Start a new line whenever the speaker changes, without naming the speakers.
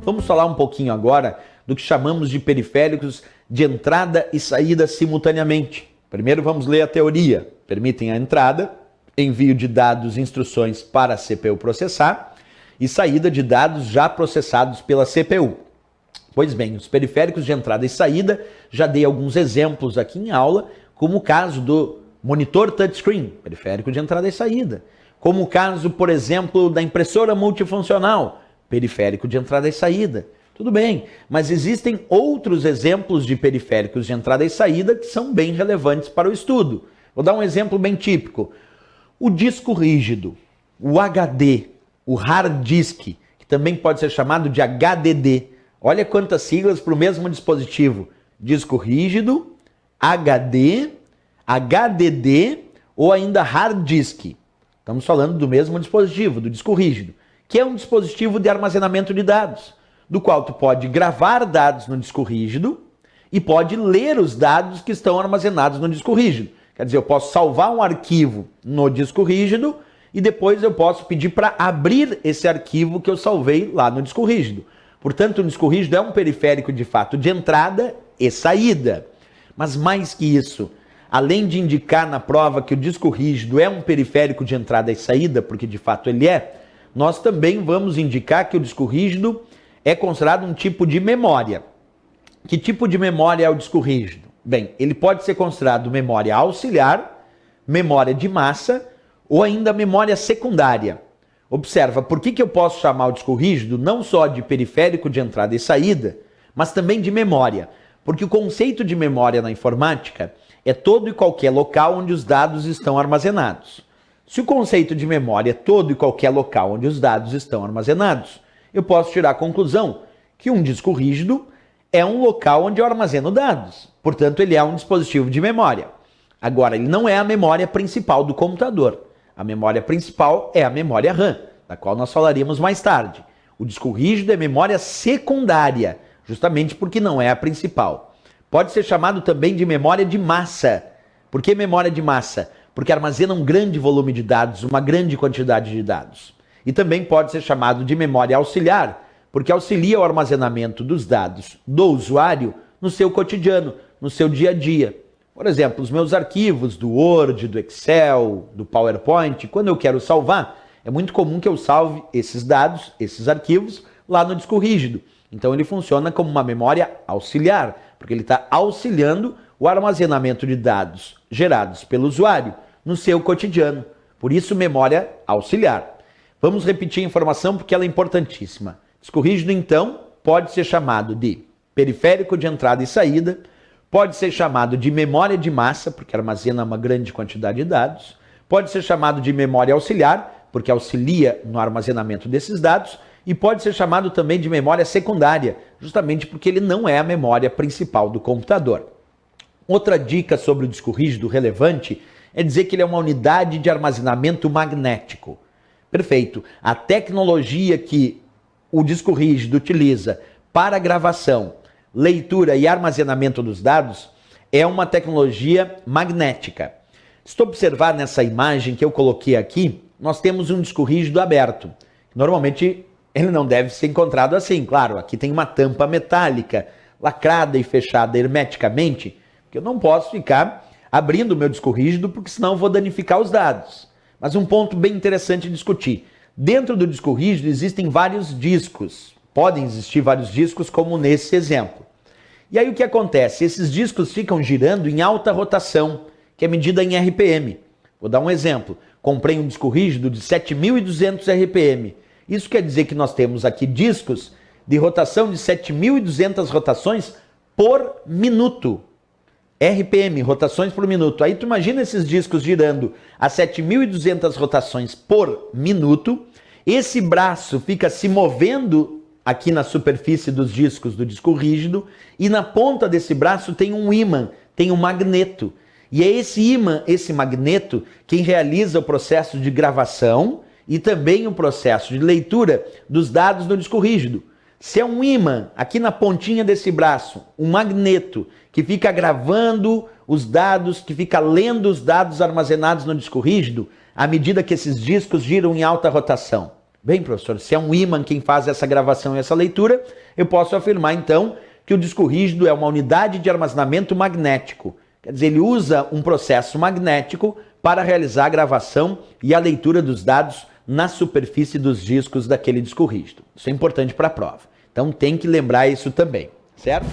Vamos falar um pouquinho agora do que chamamos de periféricos de entrada e saída simultaneamente. Primeiro vamos ler a teoria. Permitem a entrada, envio de dados e instruções para a CPU processar e saída de dados já processados pela CPU. Pois bem, os periféricos de entrada e saída, já dei alguns exemplos aqui em aula, como o caso do monitor touchscreen, periférico de entrada e saída. Como o caso, por exemplo, da impressora multifuncional, periférico de entrada e saída. Tudo bem, mas existem outros exemplos de periféricos de entrada e saída que são bem relevantes para o estudo. Vou dar um exemplo bem típico. O disco rígido, o HD, o hard disk, que também pode ser chamado de HDD. Olha quantas siglas para o mesmo dispositivo. Disco rígido, HD, HDD ou ainda hard disk. Estamos falando do mesmo dispositivo, do disco rígido, que é um dispositivo de armazenamento de dados, do qual tu pode gravar dados no disco rígido e pode ler os dados que estão armazenados no disco rígido. Quer dizer, eu posso salvar um arquivo no disco rígido e depois eu posso pedir para abrir esse arquivo que eu salvei lá no disco rígido. Portanto, o disco rígido é um periférico de fato de entrada e saída. Mas mais que isso, além de indicar na prova que o disco rígido é um periférico de entrada e saída, porque de fato ele é, nós também vamos indicar que o disco rígido é considerado um tipo de memória. Que tipo de memória é o disco rígido? Bem, ele pode ser considerado memória auxiliar, memória de massa ou ainda memória secundária. Observa, por que eu posso chamar o disco rígido não só de periférico de entrada e saída, mas também de memória? Porque o conceito de memória na informática é todo e qualquer local onde os dados estão armazenados. Se o conceito de memória é todo e qualquer local onde os dados estão armazenados, eu posso tirar a conclusão que um disco rígido é um local onde eu armazeno dados. Portanto, ele é um dispositivo de memória. Agora, ele não é a memória principal do computador. A memória principal é a memória RAM, da qual nós falaríamos mais tarde. O disco rígido é memória secundária, justamente porque não é a principal. Pode ser chamado também de memória de massa. Por que memória de massa? Porque armazena um grande volume de dados, uma grande quantidade de dados. E também pode ser chamado de memória auxiliar, porque auxilia o armazenamento dos dados do usuário no seu cotidiano, no seu dia a dia. Por exemplo, os meus arquivos do Word, do Excel, do PowerPoint, quando eu quero salvar, é muito comum que eu salve esses dados, esses arquivos, lá no disco rígido. Então ele funciona como uma memória auxiliar, porque ele está auxiliando o armazenamento de dados gerados pelo usuário no seu cotidiano. Por isso, memória auxiliar. Vamos repetir a informação porque ela é importantíssima. Disco rígido, então, pode ser chamado de periférico de entrada e saída, pode ser chamado de memória de massa, porque armazena uma grande quantidade de dados, pode ser chamado de memória auxiliar, porque auxilia no armazenamento desses dados, e pode ser chamado também de memória secundária, justamente porque ele não é a memória principal do computador. Outra dica sobre o disco rígido relevante é dizer que ele é uma unidade de armazenamento magnético. Perfeito. A tecnologia que o disco rígido utiliza para gravação, leitura e armazenamento dos dados é uma tecnologia magnética. Se tu observar nessa imagem que eu coloquei aqui, nós temos um disco rígido aberto. Normalmente ele não deve ser encontrado assim, claro, aqui tem uma tampa metálica, lacrada e fechada hermeticamente, que eu não posso ficar abrindo o meu disco rígido, porque senão eu vou danificar os dados. Mas um ponto bem interessante de discutir. Dentro do disco rígido existem vários discos. Podem existir vários discos, como nesse exemplo. E aí o que acontece? Esses discos ficam girando em alta rotação, que é medida em RPM. Vou dar um exemplo. Comprei um disco rígido de 7.200 RPM. Isso quer dizer que nós temos aqui discos de rotação de 7.200 rotações por minuto. RPM, rotações por minuto. Aí tu imagina esses discos girando a 7.200 rotações por minuto. Esse braço fica se movendo aqui na superfície dos discos do disco rígido e na ponta desse braço tem um ímã, tem um magneto. E é esse ímã, esse magneto, quem realiza o processo de gravação e também o processo de leitura dos dados no disco rígido. Se é um ímã aqui na pontinha desse braço, um magneto que fica gravando os dados, que fica lendo os dados armazenados no disco rígido, à medida que esses discos giram em alta rotação. Bem, professor, se é um ímã quem faz essa gravação e essa leitura, eu posso afirmar então que o disco rígido é uma unidade de armazenamento magnético. Quer dizer, ele usa um processo magnético para realizar a gravação e a leitura dos dados na superfície dos discos daquele disco rígido. Isso é importante para a prova. Então tem que lembrar isso também, certo?